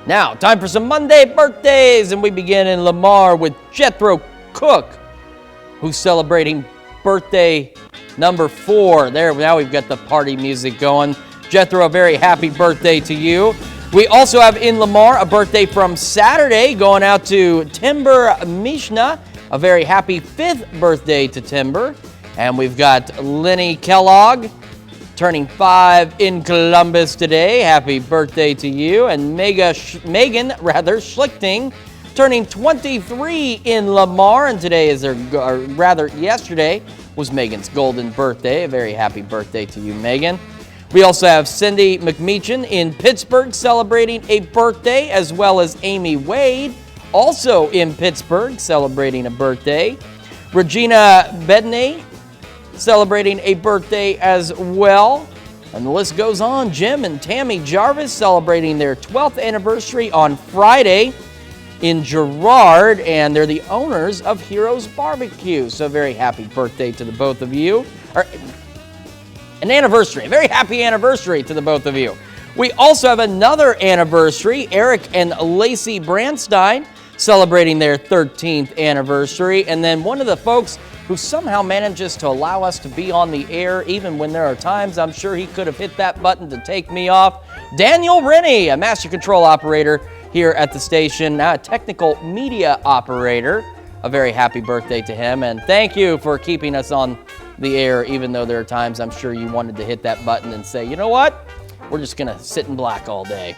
Now, time for some Monday birthdays, and we begin in Lamar with Jethro Cook, who's celebrating birthday number 4. There, now we've got the party music going. Jethro, a very happy birthday to you. We also have in Lamar a birthday from Saturday going out to Timber Mishna. A very happy 5th birthday to Timber. And we've got Lenny Kellogg turning 5 in Columbus today. Happy birthday to you. And Megan Schlichting turning 23 in Lamar. And today is yesterday was Megan's golden birthday. A very happy birthday to you, Megan. We also have Cindy McMeechan in Pittsburgh celebrating a birthday, as well as Amy Wade, also in Pittsburgh, celebrating a birthday. Regina Bedney celebrating a birthday as well. And the list goes on. Jim and Tammy Jarvis celebrating their 12th anniversary on Friday in Girard, and they're the owners of Heroes Barbecue. So very happy birthday to the both of you. An anniversary, a very happy anniversary to the both of you. We also have another anniversary. Eric and Lacey Brandstein celebrating their 13th anniversary. And then one of the folks who somehow manages to allow us to be on the air, even when there are times I'm sure he could have hit that button to take me off. Daniel Rennie, a master control operator here at the station, now a technical media operator. A very happy birthday to him, and thank you for keeping us on the air, even though there are times I'm sure you wanted to hit that button and say, you know what, we're just gonna sit in black all day.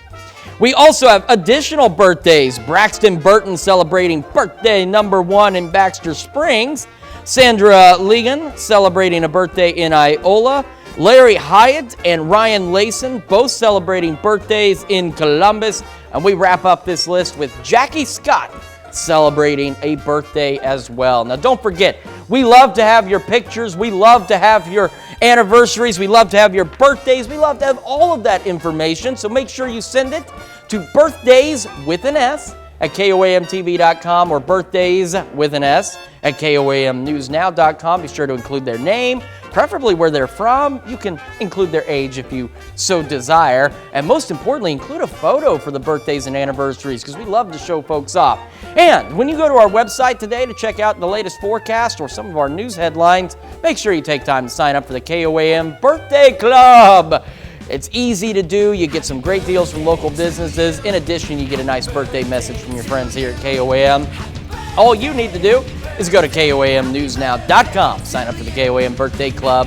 We also have additional birthdays. Braxton Burton celebrating birthday number 1 in Baxter Springs. Sandra Ligon celebrating a birthday in Iola. Larry Hyatt and Ryan Layson both celebrating birthdays in Columbus. And we wrap up this list with Jackie Scott celebrating a birthday as well. Now, don't forget, we love to have your pictures. We love to have your anniversaries. We love to have your birthdays. We love to have all of that information. So make sure you send it to birthdays with an S at KOAMTV.com or birthdays with an S at KOAMNewsNow.com. Be sure to include their name, preferably where they're from. You can include their age if you so desire. And most importantly, include a photo for the birthdays and anniversaries, because we love to show folks off. And when you go to our website today to check out the latest forecast or some of our news headlines, make sure you take time to sign up for the KOAM Birthday Club. It's easy to do. You get some great deals from local businesses. In addition, you get a nice birthday message from your friends here at KOAM. All you need to do is go to KOAMNewsNow.com. Sign up for the KOAM Birthday Club